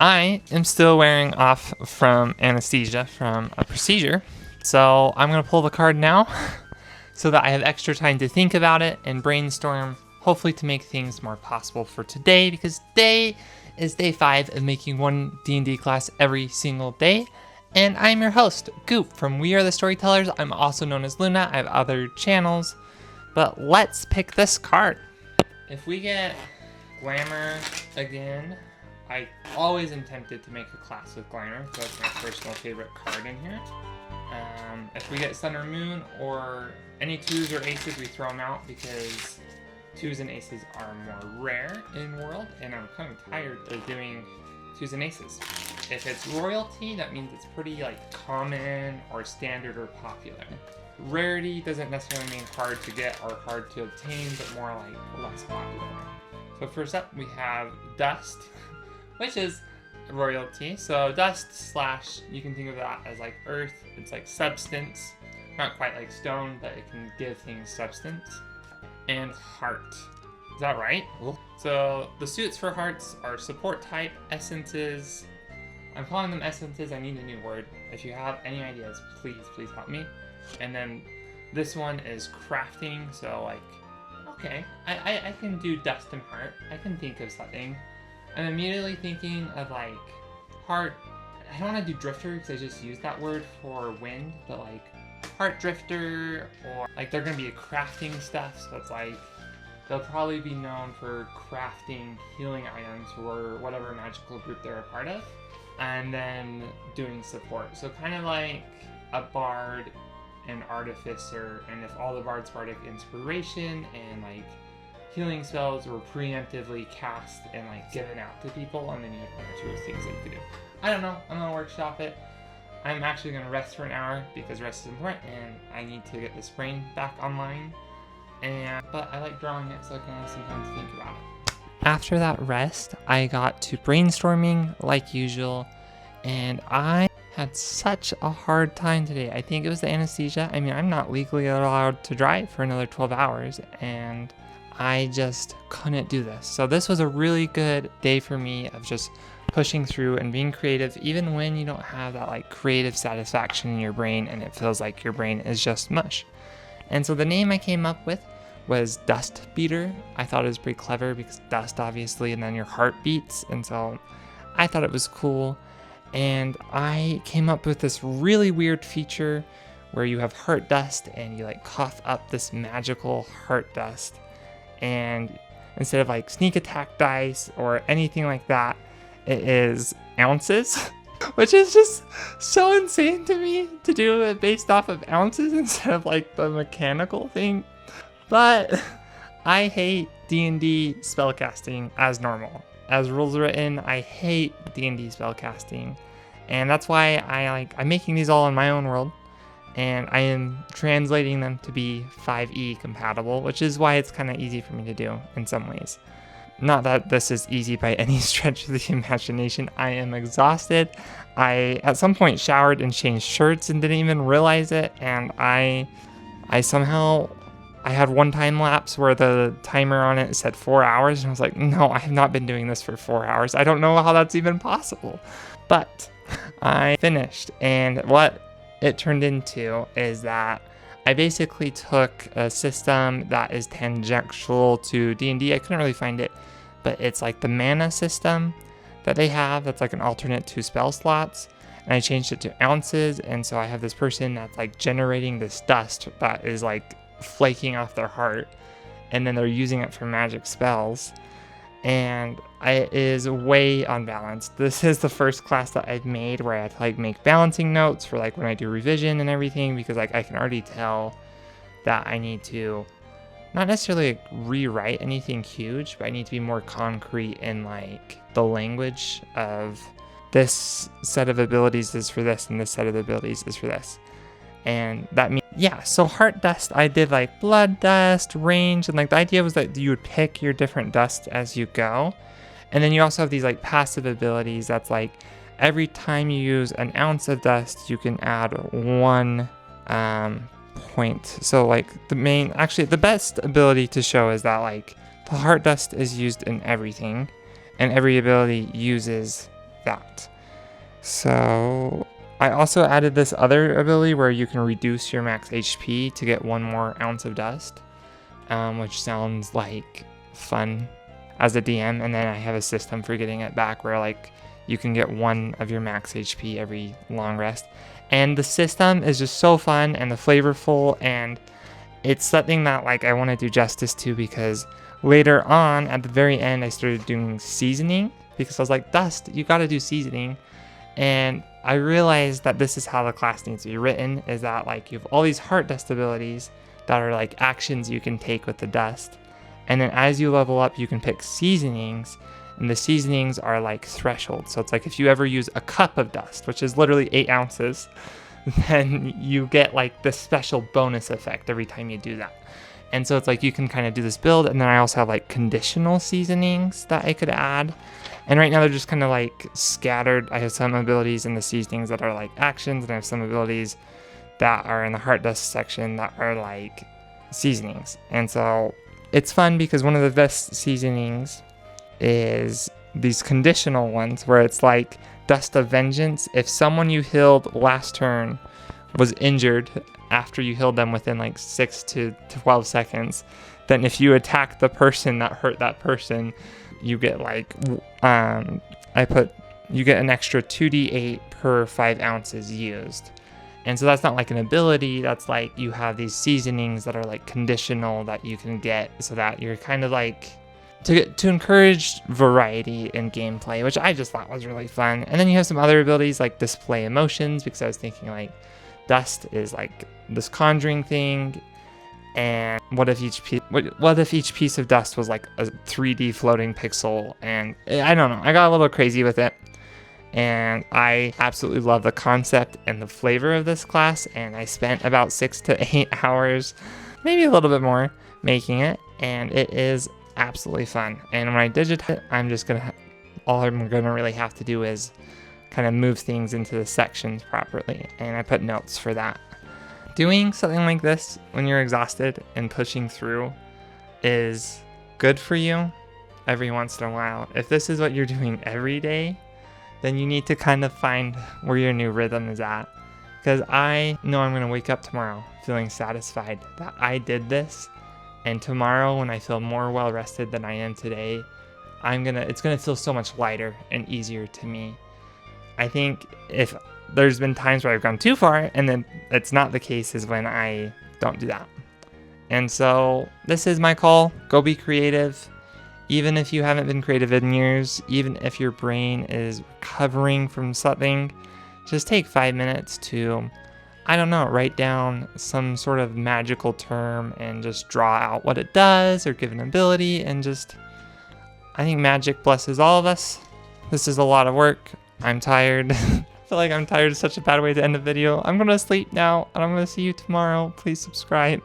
I am still wearing off from anesthesia from a procedure, so I'm going to pull the card now so that I have extra time to think about it and brainstorm, hopefully to make things more possible for today, because today is day 5 of making one D&D class every single day. And I'm your host, Goop from We Are the Storytellers. I'm also known as Luna. I have other channels, but let's pick this card. If we get Glamour again, I always am tempted to make a class with Glamour, so that's my personal favorite card in here. If we get Sun or Moon or any 2s or aces, we throw them out because 2s and aces are more rare in World, and I'm kind of tired of doing 2s and aces. If it's royalty, that means it's pretty common or standard or popular. Rarity doesn't necessarily mean hard to get or hard to obtain, but more less popular. So first up, we have Dust, which is royalty. So dust slash, you can think of that as earth. It's substance, not quite like stone, but it can give things substance. And heart. Is that right? So the suits for hearts are support type, essences. I'm calling them essences. I need a new word. If you have any ideas, please help me. And then this one is crafting. So okay, I can do dust and heart. I can think of something. I'm immediately thinking of heart. I don't want to do drifter because I just used that word for wind, but heart drifter, or they're gonna be a crafting stuff. So it's they'll probably be known for crafting healing items for whatever magical group they're a part of, and then doing support. So kind of like a bard, an artificer, and if all the bards bardic inspiration and healing spells were preemptively cast and given out to people, and then you have 1 or 2 of things that you could do. I don't know. I'm gonna workshop it. I'm actually gonna rest for an hour because rest is important, and I need to get this brain back online. But I like drawing it, so I can have some time to think about it. After that rest, I got to brainstorming like usual, and I had such a hard time today. I think it was the anesthesia. I mean, I'm not legally allowed to drive for another 12 hours, and I just couldn't do this. So this was a really good day for me of just pushing through and being creative, even when you don't have that creative satisfaction in your brain and it feels like your brain is just mush. And so the name I came up with was Dust Beater. I thought it was pretty clever because dust, obviously, and then your heart beats. And so I thought it was cool. And I came up with this really weird feature where you have heart dust and you cough up this magical heart dust. And instead of sneak attack dice or anything like that, it is ounces, which is just so insane to me to do it based off of ounces instead of the mechanical thing. But I hate D&D spellcasting as normal. As rules written, I hate D&D spellcasting, and that's why I'm making these all in my own world. And I am translating them to be 5e compatible, which is why it's kind of easy for me to do in some ways. Not that this is easy by any stretch of the imagination. I am exhausted. I, at some point, showered and changed shirts and didn't even realize it. And I had one time lapse where the timer on it said 4 hours. And I was like, no, I have not been doing this for 4 hours. I don't know how that's even possible. But I finished, and what it turned into is that I basically took a system that is tangential to D&D. I couldn't really find it, but it's the mana system that they have that's an alternate to spell slots, and I changed it to ounces. And so I have this person that's generating this dust that is flaking off their heart, and then they're using it for magic spells, and it is way unbalanced. This is the first class that I've made where I had to make balancing notes for when I do revision and everything, because I can already tell that I need to not necessarily rewrite anything huge, but I need to be more concrete in the language of this set of abilities is for this and this set of abilities is for this. And that means, yeah, so heart dust, I did blood dust, range, and the idea was that you would pick your different dust as you go. And then you also have these passive abilities that's every time you use an ounce of dust, you can add 1 point. So the best ability to show is that the heart dust is used in everything, and every ability uses that. So I also added this other ability where you can reduce your max HP to get 1 more ounce of dust, which sounds like fun as a DM. And then I have a system for getting it back where like you can get 1 of your max HP every long rest. And the system is just so fun and flavorful, and it's something that like I want to do justice to, because later on at the very end I started doing seasoning, because I was like, Dust, you got to do seasoning. And I realized that this is how the class needs to be written, is that like you have all these heart dust abilities that are like actions you can take with the dust, and then as you level up you can pick seasonings, and the seasonings are like thresholds. So it's like if you ever use a cup of dust, which is literally 8 ounces, then you get like this special bonus effect every time you do that. And so it's like you can kind of do this build, and then I also have like conditional seasonings that I could add. And right now they're just kind of like scattered. I have some abilities in the seasonings that are like actions, and I have some abilities that are in the heart dust section that are like seasonings. And so it's fun because one of the best seasonings is these conditional ones where it's like Dust of Vengeance. If someone you healed last turn was injured after you healed them within like 6 to 12 seconds, then if you attack the person that hurt that person, you get like you get an extra 2d8 per 5 ounces used. And so that's not like an ability, that's like you have these seasonings that are like conditional that you can get, so that you're kind of like to encourage variety in gameplay, which I just thought was really fun. And then you have some other abilities like display emotions, because I was thinking like dust is like this conjuring thing, and what if each piece of dust was like a 3D floating pixel? And I don't know, I got a little crazy with it, and I absolutely love the concept and the flavor of this class, and I spent about 6 to 8 hours, maybe a little bit more, making it, and it is absolutely fun. And when I digitize it, all I'm gonna really have to do is kind of move things into the sections properly, and I put notes for that. Doing something like this when you're exhausted and pushing through is good for you every once in a while. If this is what you're doing every day, then you need to kind of find where your new rhythm is at. Because I know I'm going to wake up tomorrow feeling satisfied that I did this, and tomorrow when I feel more well rested than I am today, it's gonna feel so much lighter and easier to me. I think if there's been times where I've gone too far, and then it's not the case, is when I don't do that. And so this is my call. Go be creative. Even if you haven't been creative in years, even if your brain is recovering from something, just take 5 minutes to, I don't know, write down some sort of magical term and just draw out what it does, or give an ability, and just, I think magic blesses all of us. This is a lot of work. I'm tired. I feel like I'm tired is such a bad way to end the video. I'm gonna sleep now, and I'm gonna see you tomorrow. Please subscribe.